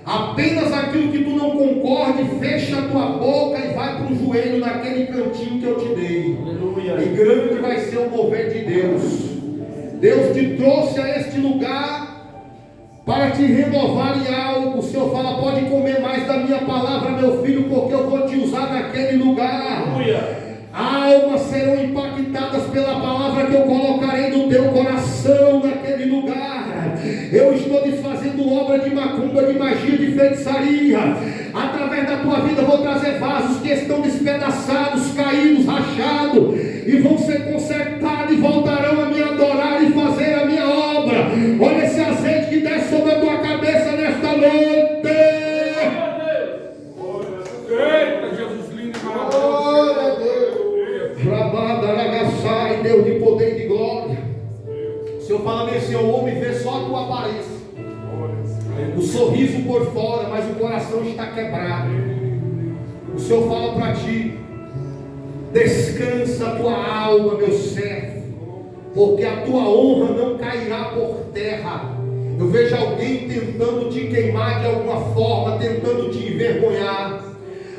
Apenas aquilo que tu não concorde, fecha a tua boca e vai para o joelho naquele cantinho que eu te dei. Aleluia. E grande vai ser o mover de Deus. Deus te trouxe a este lugar para te renovar em algo. O Senhor fala, pode comer mais da minha palavra, meu filho, porque eu vou te usar naquele lugar. Aleluia. Almas serão impactadas pela palavra que eu colocarei no teu coração naquele lugar. Eu estou desfazendo obra de macumba, de magia, de feitiçaria. Através da tua vida vou trazer vasos que estão despedaçados, caídos, rachados, e vão ser consertados e voltarão a me adorar e fazer a minha obra. Olha esse azeite que desce sobre a tua cabeça nesta noite. Eita, Jesus lindo e maravilhoso. Glória a Deus. Deus de poder e de glória. O Senhor fala bem, Senhor, o homem vê só a tua aparência, o sorriso por fora, mas o coração está quebrado. O Senhor fala para ti, descansa a tua alma, meu servo, porque a tua honra não cairá por terra. Eu vejo alguém tentando te queimar de alguma forma, tentando te envergonhar,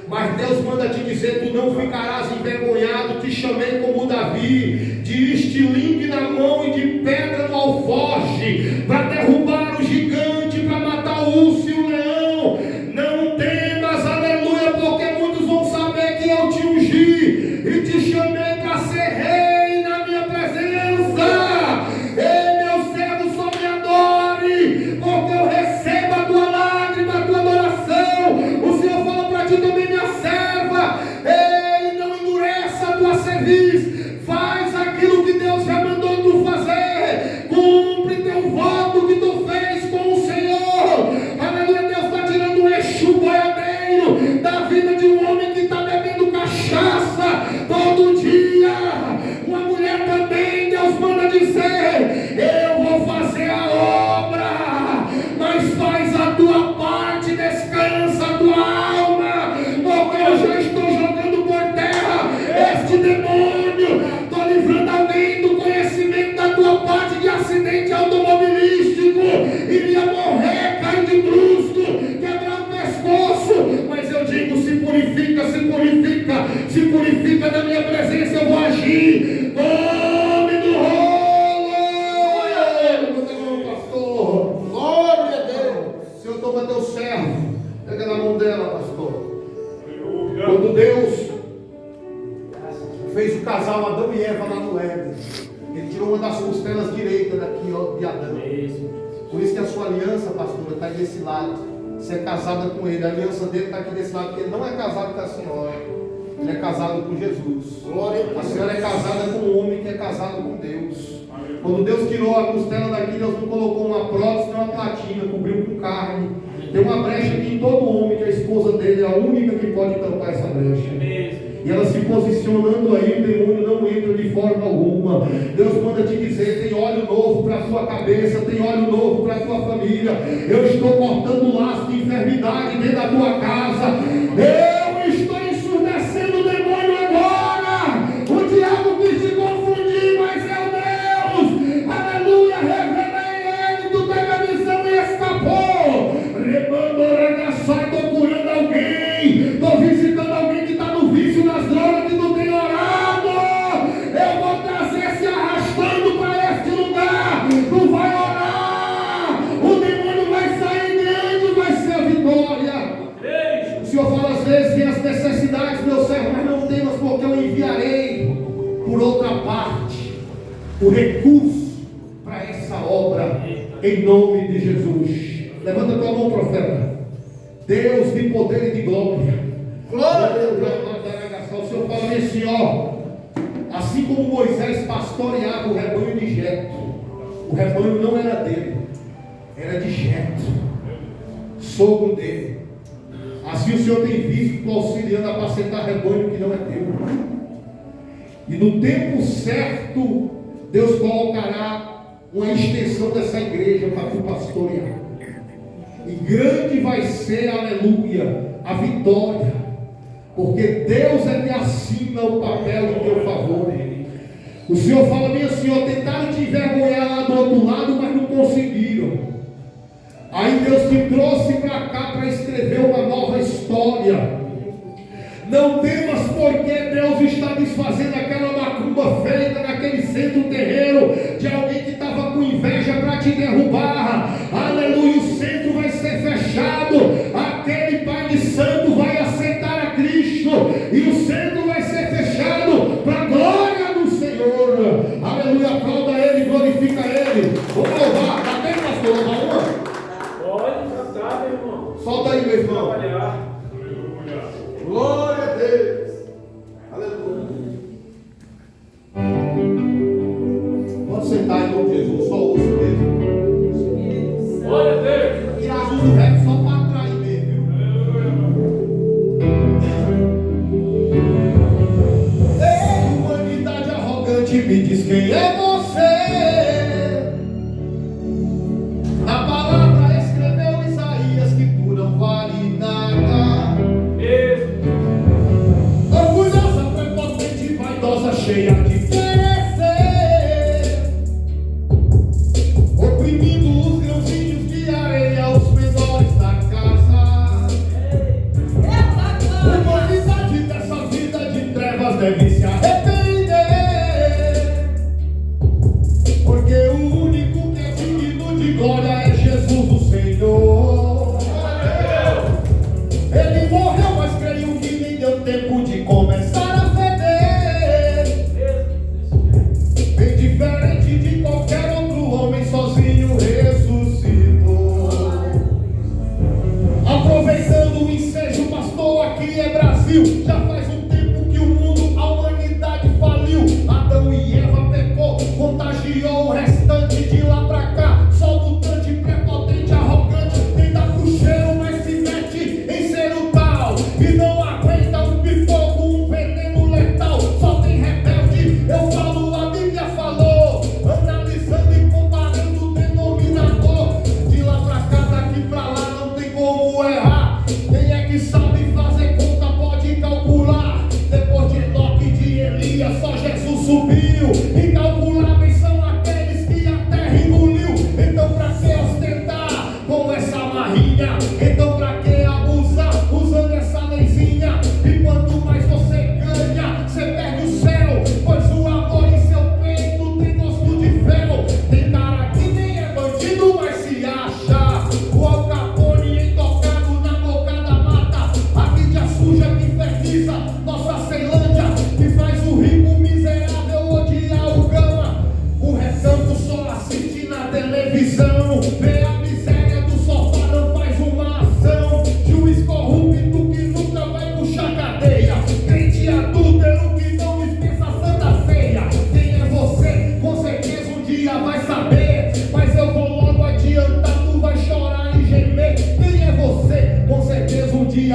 mas Deus manda te dizer, tu não ficarás envergonhado. Te chamei como Davi, de estilingue na mão e de pedra no alforje, para derrubar o gigante, para matar o urso e o leão. Não temas, aleluia, porque muitos vão saber que eu te ungi e te chamei para ser rei na minha presença. Ei, meu servo, só me adore, porque eu recebo a tua lágrima, a tua adoração. O Senhor fala para ti também, minha serva, ei, não endureça a tua cerviz, faz aquilo que Deus já mandou tu fazer, cumpre teu voto que tu fez com o Senhor. Aleluia, Deus está tirando o eixo boiadeiro da vida de um homem que está bebendo cachaça todo dia. Uma mulher também, Deus manda dizer, eu vou fazer a obra, mas faz a tua parte, descansa a tua alma, porque eu já estou jogando por terra este demônio. Estou livrando alguém do conhecimento da tua parte de acidente automobilístico, iria morrer, cair de brusto, quebrar o pescoço, mas eu digo, se purifica, se purifica, se purifica da minha presença, eu vou agir. Nome do rolo, pastor, glória a Deus. Senhor, toma teu servo, pega na mão dela, pastor. Quando Deus fez o casal Adão e Eva lá no Éden, Ele tirou uma das costelas direitas daqui, ó, de Adão. Por isso que a sua aliança, pastora, está aí desse lado. Você é casada com Ele, a aliança dele está aqui desse lado, porque ele não é casado com a senhora, ele é casado com Jesus. A senhora é casada com um homem que é casado com Deus. Quando Deus a costela daqui, Deus não colocou uma prótese, nem uma platina, cobriu com carne. Tem uma brecha aqui em todo homem, que a esposa dele é a única que pode tampar essa brecha. E ela se posicionando aí, o demônio não entra de forma alguma. Deus manda te dizer: tem óleo novo para a tua cabeça, tem óleo novo para a tua família. Eu estou cortando o laço de enfermidade dentro da tua casa. Eu estou ensurdecendo o demônio agora. O diabo quis te confundir, mas é o Deus. Aleluia, revelei ele, tu teve a missão e escapou. Rebando, sai, estou curando alguém, estou visitando alguém que está no vício das drogas, que não tem orado. Eu vou trazer se arrastando para este lugar. Tu vai orar, o demônio vai sair grande, vai ser a vitória. O Senhor fala às vezes: vem as necessidades, meu servo, mas não temas, porque eu enviarei por outra parte o recurso para essa obra, em nome de Jesus. Levanta tua mão, profeta. Deus de poder e de glória. Glória a Deus. O Senhor fala assim, ó: assim como Moisés pastoreava o rebanho de Jetro, o rebanho não era dele, era de Jetro, sogro dele. Assim o Senhor tem visto tu auxiliando a apacentar rebanho que não é teu. E no tempo certo, Deus colocará uma extensão dessa igreja para tu pastorear. E grande vai ser, aleluia, a vitória, porque Deus é que assina o papel em teu favor. O Senhor fala bem assim, ó: tentaram te envergonhar lá do outro lado, mas não conseguiram. Aí Deus te trouxe para cá para escrever uma nova história. Não temas, porque Deus está desfazendo aquela macumba feita naquele centro terreiro de alguém que estava com inveja para te derrubar. Aleluia, o centro vai ser fechado. Aquele pai de santo vai aceitar a Cristo e o centro vai ser fechado para a glória do Senhor. Aleluia, aplauda Ele, glorifica Ele. Vamos louvar, tá bem, pastor? Louvar uma? Pode cantar, meu irmão. Solta aí, meu irmão. Trabalhar. Glória a Deus. Aleluia. Pode sentar em nome de Jesus, só ouço mesmo. Glória a Deus. Jesus o rap só para atrair mesmo, viu? Ei, humanidade arrogante, me diz quem é você. Na palavra escreveu Isaías que tu não vale nada. Orgulhosa, prepotente, vaidosa, cheia de querer, oprimindo os grãozinhos de areia, os menores da casa. Humanidade dessa vida de trevas deve se arrepender.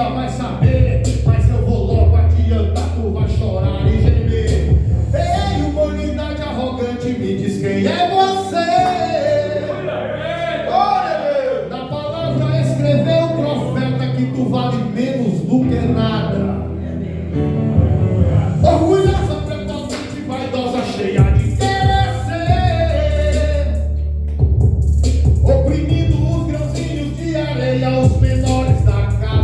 nunca vai saber, mas eu vou logo adiantar, tu vai chorar e gemer. Ei, humanidade arrogante, me diz quem é você. Na palavra escreveu o profeta que tu vale menos do que nada. Orgulhosa, prepotente, vaidosa, cheia de querer ser, oprimindo os grãozinhos de areia, os menores da casa.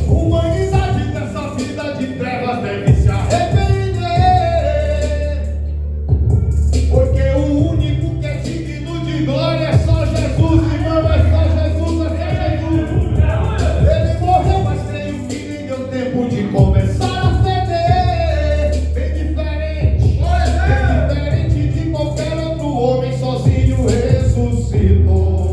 Humanidade dessa vida de trevas deve se arrepender, porque o único que é digno de glória é só Jesus, irmão, é só Jesus, é só Jesus. Ele morreu, mas creio que nem deu tempo de começar a feder. Bem diferente de qualquer outro homem, sozinho ressuscitou.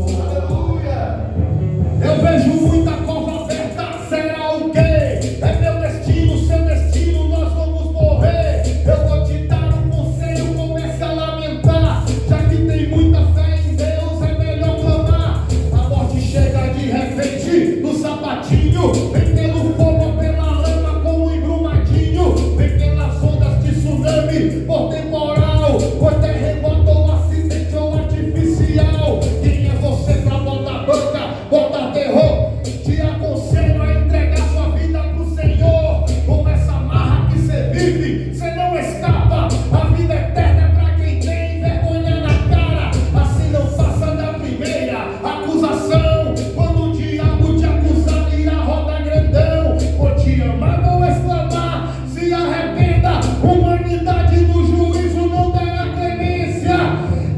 Eu vejo muita cova aberta, será o quê? É meu destino, seu destino, nós vamos morrer. Eu vou te dar um conselho, comece a lamentar. Já que tem muita fé em Deus, é melhor clamar. A morte chega de repente no sapatinho, vem pelo fogo ou pela lama como um embrumadinho, vem pelas ondas de tsunami por temporal, por terremoto ou acidente ou artificial. Quem é você pra botar banca, botar terror? Te aconselho a entregar sua vida pro Senhor. Com essa marra que você vive, você não escapa. A vida eterna é pra quem tem vergonha na cara. Assim não faça da primeira acusação. Quando o diabo te acusar, irá rodar grandão. Vou te amar, vou exclamar, se arrependa. Humanidade no juízo não terá clemência.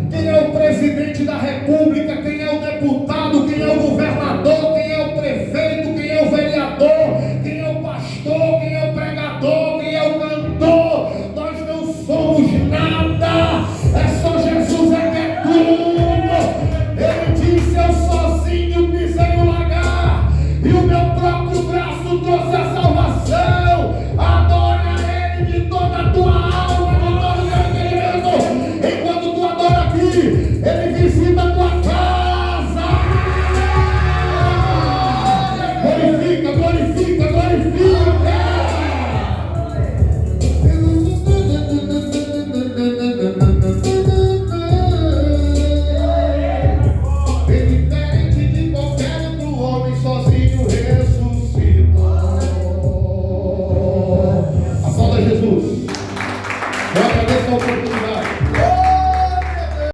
Quem é o presidente da república? Quem é o deputado? Quem é o governador? Quem é o prefeito? Quem é o vereador? Quem é o pastor? Quem é o pregador? Quem é o cantor? Nós não somos nada.